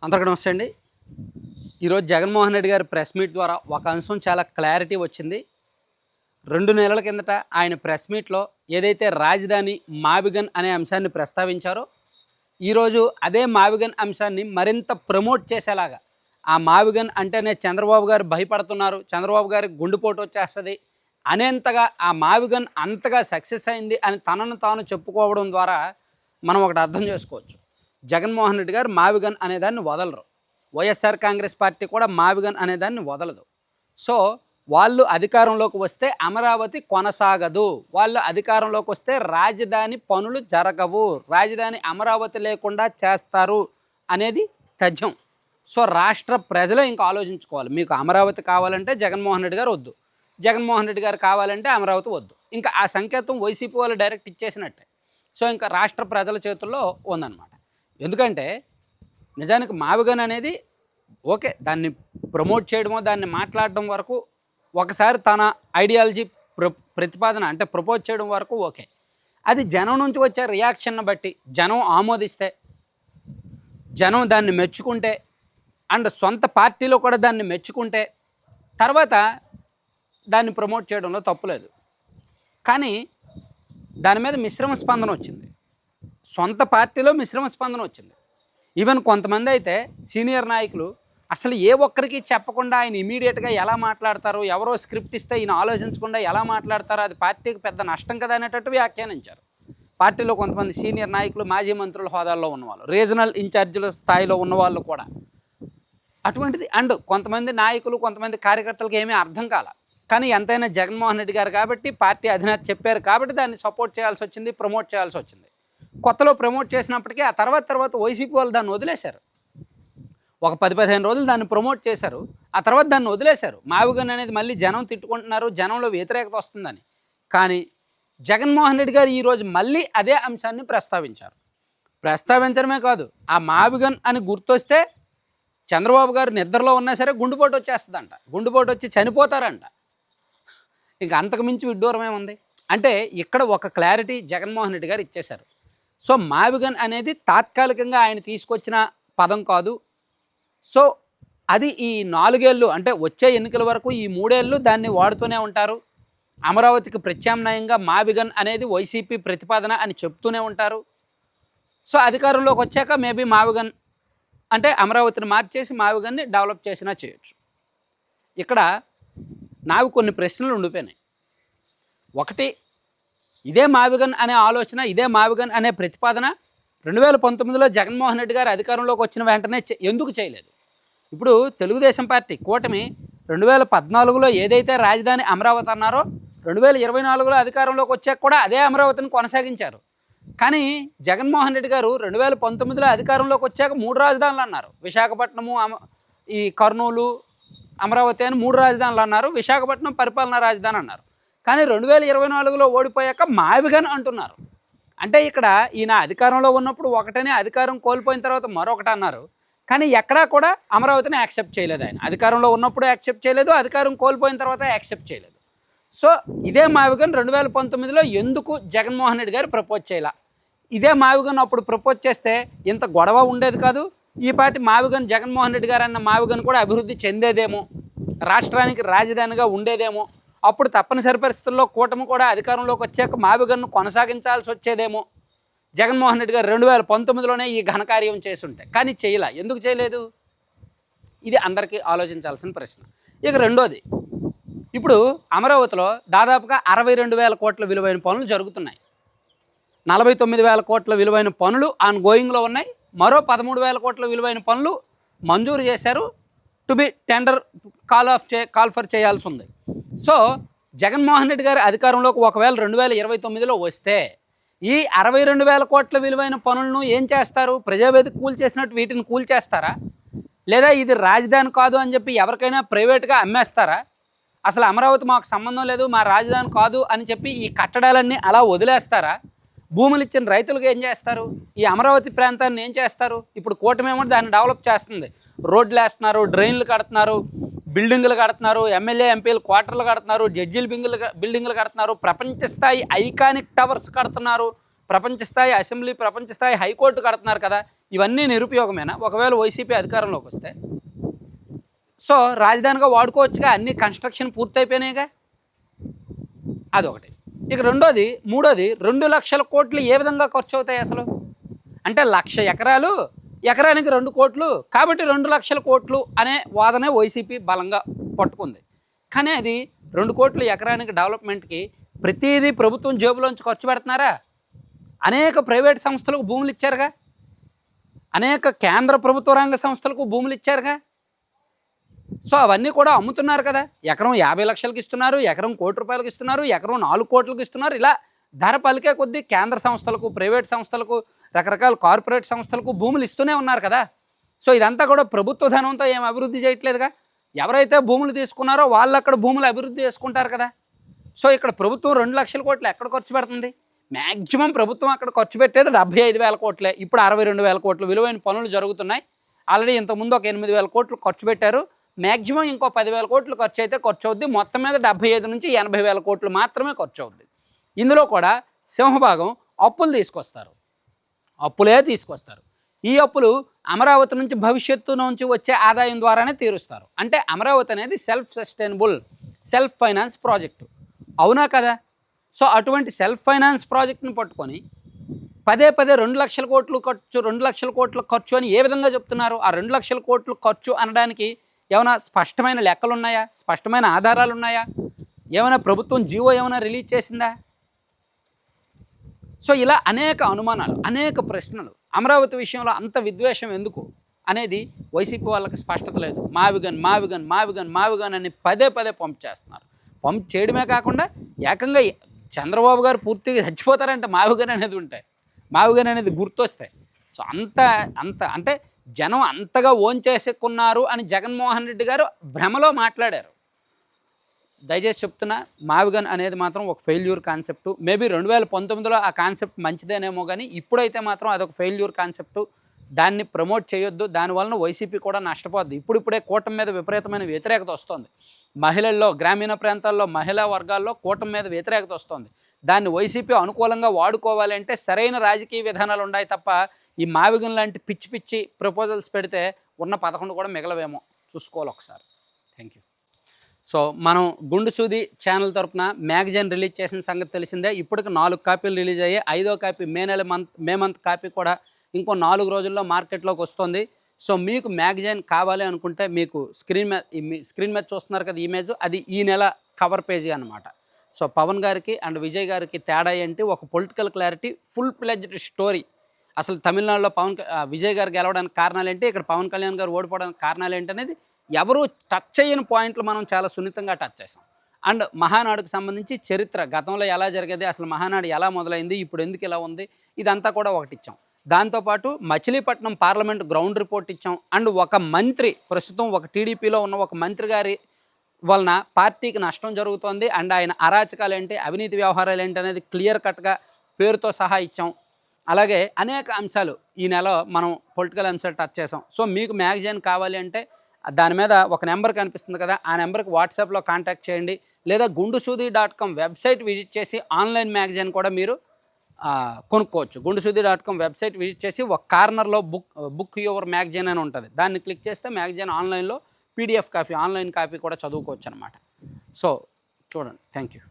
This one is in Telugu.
అందరికీ నమస్తే అండి. ఈరోజు జగన్మోహన్ రెడ్డి గారి ప్రెస్ మీట్ ద్వారా ఒక అంశం చాలా క్లారిటీ వచ్చింది. 2 నెలల కిందట ఆయన ప్రెస్ మీట్‌లో ఏదైతే రాజధాని మావిగన్ అనే అంశాన్ని ప్రస్తావించారో, ఈరోజు అదే మావిగన్ అంశాన్ని మరింత ప్రమోట్ చేసేలాగా, ఆ మావిగన్ అంటేనే చంద్రబాబు గారు భయపడుతున్నారు, చంద్రబాబు గారికి గుండెపోటు వచ్చేస్తది అనేంతగా ఆ మావిగన్ అంతగా సక్సెస్ అయింది అని తనను తాను చెప్పుకోవడం ద్వారా మనం ఒకటి అర్థం చేసుకోవచ్చు. జగన్మోహన్ రెడ్డి గారు మావిగన్ అనేదాన్ని వదలరు. వైఎస్ఆర్ కాంగ్రెస్ పార్టీ కూడా మావిగన్ అనేదాన్ని వదలదు. సో వాళ్ళు అధికారంలోకి వస్తే అమరావతి కొనసాగదు, వాళ్ళు అధికారంలోకి వస్తే రాజధాని పనులు జరగవు, రాజధాని అమరావతి లేకుండా చేస్తారు అనేది తథ్యం. సో రాష్ట్ర ప్రజలే ఇంకా ఆలోచించుకోవాలి. మీకు అమరావతి కావాలంటే జగన్మోహన్ రెడ్డి గారు వద్దు, జగన్మోహన్ రెడ్డి గారు కావాలంటే అమరావతి వద్దు. ఇంకా ఆ సంకేతం వైసీపీ వాళ్ళు డైరెక్ట్ ఇచ్చేసినట్టే. సో ఇంకా రాష్ట్ర ప్రజల చేతుల్లో ఉందన్నమాట. ఎందుకంటే నిజానికి మావిగన్ అనేది ఓకే, దాన్ని ప్రమోట్ చేయడమో దాన్ని మాట్లాడడం వరకు ఒకసారి తన ఐడియాలజీ ప్రతిపాదన అంటే ప్రపోజ్ చేయడం వరకు ఓకే. అది జనం నుంచి వచ్చే రియాక్షన్ను బట్టి జనం ఆమోదిస్తే, జనం దాన్ని మెచ్చుకుంటే, అండ్ సొంత పార్టీలో కూడా దాన్ని మెచ్చుకుంటే తర్వాత దాన్ని ప్రమోట్ చేయడంలో తప్పులేదు. కానీ దాని మీద మిశ్రమ స్పందన వచ్చింది. సొంత పార్టీలో మిశ్రమ స్పందన వచ్చింది. ఈవెన్ కొంతమంది అయితే సీనియర్ నాయకులు అసలు ఏ ఒక్కరికి చెప్పకుండా ఆయన ఇమీడియట్గా ఎలా మాట్లాడతారు, ఎవరో స్క్రిప్ట్ ఇస్తే ఈయన ఆలోచించకుండా ఎలా మాట్లాడతారో అది పార్టీకి పెద్ద నష్టం కదా అనేటట్టు వ్యాఖ్యానించారు. పార్టీలో కొంతమంది సీనియర్ నాయకులు, మాజీ మంత్రుల హోదాల్లో ఉన్నవాళ్ళు, రీజనల్ ఇన్ఛార్జీల స్థాయిలో ఉన్నవాళ్ళు కూడా అటువంటిది. అండ్ కొంతమంది నాయకులు, కొంతమంది కార్యకర్తలకు ఏమీ అర్థం కాల. కానీ ఎంతైనా జగన్మోహన్ రెడ్డి గారు కాబట్టి, పార్టీ అధినేత చెప్పారు కాబట్టి దాన్ని సపోర్ట్ చేయాల్సి వచ్చింది, ప్రమోట్ చేయాల్సి వచ్చింది. కొత్తలో ప్రమోట్ చేసినప్పటికీ ఆ తర్వాత వైసీపీ వాళ్ళు దాన్ని వదిలేశారు. ఒక 10-15 రోజులు దాన్ని ప్రమోట్ చేశారు, ఆ తర్వాత దాన్ని వదిలేశారు. మావిగన్ అనేది మళ్ళీ జనం తిట్టుకుంటున్నారు, జనంలో వ్యతిరేకత వస్తుందని. కానీ జగన్మోహన్ రెడ్డి గారు ఈరోజు మళ్ళీ అదే అంశాన్ని ప్రస్తావించారు. ప్రస్తావించడమే కాదు, ఆ మావిగన్ అని గుర్తొస్తే చంద్రబాబు గారు నిద్రలో ఉన్నా సరే గుండెపోటు వచ్చేస్తుందంట, గుండెపోటు వచ్చి చనిపోతారంట. ఇంకా అంతకుమించి విడ్డూరమే ఉంది. అంటే ఇక్కడ ఒక క్లారిటీ జగన్మోహన్ రెడ్డి గారు ఇచ్చేశారు. సో మావిగన్ అనేది తాత్కాలికంగా ఆయన తీసుకొచ్చిన పదం కాదు. సో అది ఈ 4 ఏళ్ళు అంటే వచ్చే ఎన్నికల వరకు ఈ 3 ఏళ్ళు దాన్ని వాడుతూనే ఉంటారు. అమరావతికి ప్రత్యామ్నాయంగా మావిగన్ అనేది వైసీపీ ప్రతిపాదన అని చెప్తూనే ఉంటారు. సో అధికారంలోకి వచ్చాక మేబీ మావిగన్ అంటే అమరావతిని మార్చేసి మావిగన్ని డెవలప్ చేసినా చేయొచ్చు. ఇక్కడ నాకు కొన్ని ప్రశ్నలు ఉండిపోయినాయి. ఒకటి, ఇదే మావిగన్ అనే ఆలోచన, ఇదే మావిగన్ అనే ప్రతిపాదన 2019లో జగన్మోహన్ రెడ్డి గారు అధికారంలోకి వచ్చిన వెంటనే ఎందుకు చేయలేదు? ఇప్పుడు తెలుగుదేశం పార్టీ కూటమి 2014లో ఏదైతే రాజధాని అమరావతి అన్నారో 2024లో అధికారంలోకి వచ్చాక కూడా అదే అమరావతిని కొనసాగించారు. కానీ జగన్మోహన్ రెడ్డి గారు 2019లో అధికారంలోకి వచ్చాక 3 రాజధానులు అన్నారు. విశాఖపట్నము, ఈ కర్నూలు, అమరావతి అని 3 రాజధానులు అన్నారు. విశాఖపట్నం పరిపాలనా రాజధాని అన్నారు. కానీ 2024లో ఓడిపోయాక మావిగన్ అంటున్నారు. అంటే ఇక్కడ ఈయన అధికారంలో ఉన్నప్పుడు ఒకటనే, అధికారం కోల్పోయిన తర్వాత మరొకటి అన్నారు. కానీ ఎక్కడా కూడా అమరావతిని యాక్సెప్ట్ చేయలేదు. ఆయన అధికారంలో ఉన్నప్పుడు యాక్సెప్ట్ చేయలేదు, అధికారం కోల్పోయిన తర్వాత యాక్సెప్ట్ చేయలేదు. సో ఇదే మావిగన్ 2019లో ఎందుకు జగన్మోహన్ రెడ్డి గారు ప్రపోజ్ చేయాల? ఇదే మావిగన్ అప్పుడు ప్రపోజ్ చేస్తే ఇంత గొడవ ఉండేది కాదు. ఈ పార్టీ మావిగన్, జగన్మోహన్ రెడ్డి గారు అన్న మావిగన్ కూడా అభివృద్ధి చెందేదేమో, రాష్ట్రానికి రాజధానిగా ఉండేదేమో. అప్పుడు తప్పనిసరి పరిస్థితుల్లో కూటమి కూడా అధికారంలోకి వచ్చాక మావిగన్ను కొనసాగించాల్సి వచ్చేదేమో. జగన్మోహన్ రెడ్డి గారు 2019లోనే ఈ ఘనకార్యం చేసుంటే. కానీ చేయలే. ఎందుకు చేయలేదు? ఇది అందరికీ ఆలోచించాల్సిన ప్రశ్న. ఇక రెండోది, ఇప్పుడు అమరావతిలో దాదాపుగా 62,000 కోట్ల విలువైన పనులు జరుగుతున్నాయి. 49,000 కోట్ల విలువైన పనులు ఆన్ గోయింగ్లో ఉన్నాయి. మరో 13,000 కోట్ల విలువైన పనులు మంజూరు చేశారు. To be tender call for చేయాల్సి ఉంది. సో జగన్మోహన్ రెడ్డి గారి అధికారంలోకి ఒకవేళ 2029లో వస్తే ఈ 62,000 కోట్ల విలువైన పనులను ఏం చేస్తారు? ప్రజావేదిక కూల్చేసినట్టు వీటిని కూల్చేస్తారా? లేదా ఇది రాజధాని కాదు అని చెప్పి ఎవరికైనా ప్రైవేట్గా అమ్మేస్తారా? అసలు అమరావతి మాకు సంబంధం లేదు, మా రాజధాని కాదు అని చెప్పి ఈ కట్టడాలన్నీ అలా వదిలేస్తారా? భూములు ఇచ్చిన రైతులకు ఏం చేస్తారు? ఈ అమరావతి ప్రాంతాన్ని ఏం చేస్తారు? ఇప్పుడు కూటమేమో దాన్ని డెవలప్ చేస్తుంది. రోడ్లు వేస్తున్నారు, డ్రైన్లు కడుతున్నారు, బిల్డింగులు కడుతున్నారు, ఎమ్మెల్యే ఎంపీలు క్వార్టర్లు కడుతున్నారు, జడ్జీలు బిల్డింగులు కడుతున్నారు, ప్రపంచ స్థాయి ఐకానిక్ టవర్స్ కడుతున్నారు, ప్రపంచ స్థాయి అసెంబ్లీ, ప్రపంచ స్థాయి హైకోర్టు కడుతున్నారు కదా. ఇవన్నీ నిరుపయోగమేనా ఒకవేళ వైసీపీ అధికారంలోకి వస్తే? సో రాజధానిగా వాడుకోవచ్చుగా, అన్ని కన్స్ట్రక్షన్ పూర్తయిపోయినాయిగా, అదొకటి. ఇక మూడోది 2,00,000 కోట్లు ఏ విధంగా ఖర్చు అవుతాయి అసలు? అంటే 1,00,000 ఎకరాలు, ఎకరానికి 2 కోట్లు, కాబట్టి 2,00,000 కోట్లు అనే వాదనే వైసీపీ బలంగా పట్టుకుంది. కానీ అది 2 కోట్లు ఎకరానికి డెవలప్మెంట్కి ప్రతిదీ ప్రభుత్వం జేబులోంచి ఖర్చు పెడుతున్నారా? అనేక ప్రైవేట్ సంస్థలకు భూములు ఇచ్చారుగా, అనేక కేంద్ర ప్రభుత్వ రంగ సంస్థలకు భూములు ఇచ్చారుగా. సో అవన్నీ కూడా అమ్ముతున్నారు కదా, ఎకరం 50 లక్షలకి ఇస్తున్నారు, ఎకరం ₹1 కోటి ఇస్తున్నారు, ఎకరం 4 కోట్లకి ఇస్తున్నారు. ఇలా ధర పలికే కొద్దీ కేంద్ర సంస్థలకు, ప్రైవేట్ సంస్థలకు, రకరకాల కార్పొరేట్ సంస్థలకు భూములు ఇస్తూనే ఉన్నారు కదా. సో ఇదంతా కూడా ప్రభుత్వ ధనంతో ఏం అభివృద్ధి చేయట్లేదుగా. ఎవరైతే భూములు తీసుకున్నారో వాళ్ళు అక్కడ భూములు అభివృద్ధి చేసుకుంటారు కదా. సో ఇక్కడ ప్రభుత్వం 2,00,000 కోట్లు ఎక్కడ ఖర్చు పెడుతుంది? మ్యాక్సిమం ప్రభుత్వం అక్కడ ఖర్చు పెట్టేది 75,000 కోట్లే. ఇప్పుడు 62,000 కోట్లు విలువైన పనులు జరుగుతున్నాయి. ఆల్రెడీ ఇంతకుముందు ఒక 8,000 కోట్లు ఖర్చు పెట్టారు. మ్యాక్సిమం ఇంకో 10,000 కోట్లు ఖర్చు అయితే ఖర్చు అవుద్ది. మొత్తం మీద 75 నుంచి 80,000 కోట్లు మాత్రమే ఖర్చు అవుద్ది. ఇందులో కూడా సింహభాగం అప్పులు తీసుకొస్తారు, అప్పులే తీసుకొస్తారు. ఈ అప్పులు అమరావతి నుంచి భవిష్యత్తు నుంచి వచ్చే ఆదాయం ద్వారానే తీరుస్తారు. అంటే అమరావతి అనేది self sustainable, self finance project, అవునా కదా. సో అటువంటి సెల్ఫ్ ఫైనాన్స్ ప్రాజెక్ట్ని పట్టుకొని పదే 2,00,000 కోట్లు ఖర్చు, 2,00,000 కోట్ల ఖర్చు అని ఏ విధంగా చెప్తున్నారు? ఆ 2,00,000 కోట్లు ఖర్చు అనడానికి ఏమైనా స్పష్టమైన లెక్కలు ఉన్నాయా? స్పష్టమైన ఆధారాలు ఉన్నాయా? ఏమైనా ప్రభుత్వం జీవో ఏమైనా రిలీజ్ చేసిందా? సో ఇలా అనేక అనుమానాలు, అనేక ప్రశ్నలు. అమరావతి విషయంలో అంత విద్వేషం ఎందుకు అనేది వైసీపీ వాళ్ళకి స్పష్టత లేదు. మావిగన్ అని పదే పంప్ చేస్తున్నారు. పంప్ చేయడమే కాకుండా ఏకంగా చంద్రబాబు గారు పూర్తిగా చచ్చిపోతారంటే మావిగన్ అనేది ఉంటాయి, మావిగన్ అనేది గుర్తొస్తాయి. సో అంత అంటే జనం అంతగా ఓన్ చేసుకున్నారు అని జగన్మోహన్ రెడ్డి గారు భ్రమలో మాట్లాడారు. దయచేసి చెప్తున్నా, మావిగన్ అనేది మాత్రం ఒక ఫెయిల్యూర్ కాన్సెప్టు. మేబీ 2019లో ఆ కాన్సెప్ట్ మంచిదేనేమో, కానీ ఇప్పుడైతే మాత్రం అదొక ఫెయిల్యూర్ కాన్సెప్టు. దాన్ని ప్రమోట్ చేయొద్దు. దానివలన వైసీపీ కూడా నష్టపోద్ది. ఇప్పుడిప్పుడే కూటమి మీద విపరీతమైన వ్యతిరేకత వస్తుంది. మహిళల్లో, గ్రామీణ ప్రాంతాల్లో, మహిళా వర్గాల్లో కూటమి మీద వ్యతిరేకత వస్తుంది. దాన్ని వైసీపీ అనుకూలంగా వాడుకోవాలంటే సరైన రాజకీయ విధానాలు ఉన్నాయి తప్ప ఈ మావిగన్ లాంటి పిచ్చి ప్రపోజల్స్ పెడితే ఉన్న 11 కూడా మిగలవేమో, చూసుకోవాలి ఒకసారి. Thank you. సో మనం గుండు సూది ఛానల్ తరపున మ్యాగజైన్ రిలీజ్ చేసిన సంగతి తెలిసిందే. ఇప్పటికి 4 కాపీలు రిలీజ్ అయ్యాయి. 5వ కాపీ మే మంత్ కాపీ కూడా ఇంకో 4 రోజుల్లో మార్కెట్లోకి వస్తుంది. సో మీకు మ్యాగజైన్ కావాలి అనుకుంటే మీకు స్క్రీన్ మీద చూస్తున్నారు కదా ఇమేజ్, అది ఈ నెల కవర్ పేజీ అనమాట. సో పవన్ గారికి అండ్ విజయ్ గారికి తేడా ఏంటి, ఒక political clarity, full pledged story. అసలు తమిళనాడులో విజయ్ గారు గెలవడానికి కారణాలు ఏంటి, ఇక్కడ పవన్ కళ్యాణ్ గారు ఓడిపోవడానికి కారణాలు ఏంటి అనేది ఎవరు టచ్ చేయని పాయింట్లు మనం చాలా సున్నితంగా టచ్ చేసాం. అండ్ మహానాడుకు సంబంధించి చరిత్ర, గతంలో ఎలా జరిగేది, అసలు మహానాడు ఎలా మొదలైంది, ఇప్పుడు ఎందుకు ఇలా ఉంది, ఇదంతా కూడా ఒకటి ఇచ్చాం. దాంతోపాటు మచిలీపట్నం పార్లమెంట్ గ్రౌండ్ రిపోర్ట్ ఇచ్చాం. అండ్ ఒక మంత్రి, ప్రస్తుతం ఒక టీడీపీలో ఉన్న ఒక మంత్రి గారి వలన పార్టీకి నష్టం జరుగుతోంది అండ్ ఆయన అరాచకాలు ఏంటి, అవినీతి వ్యవహారాలు ఏంటి అనేది క్లియర్ కట్గా పేరుతో సహా ఇచ్చాం. అలాగే అనేక అంశాలు ఈ నెల మనం పొలిటికల్ అంశాలు టచ్ చేసాం. సో మీకు మ్యాగజైన్ కావాలి అంటే దాని మీద ఒక నెంబర్ కనిపిస్తుంది కదా, ఆ నెంబర్కి వాట్సాప్లో కాంటాక్ట్ చేయండి, లేదా gundusudi.com వెబ్సైట్ విజిట్ చేసి ఆన్లైన్ మ్యాగజైన్ కూడా మీరు కొనుక్కోవచ్చు. gundusudi.com వెబ్సైట్ విజిట్ చేసి ఒక కార్నర్లో బుక్ యువర్ మ్యాగజైన్ అని ఉంటుంది, దాన్ని క్లిక్ చేస్తే మ్యాగజైన్ ఆన్లైన్లో PDF కాపీ, ఆన్లైన్ కాపీ కూడా చదువుకోవచ్చు అనమాట. సో చూడండి. Thank you.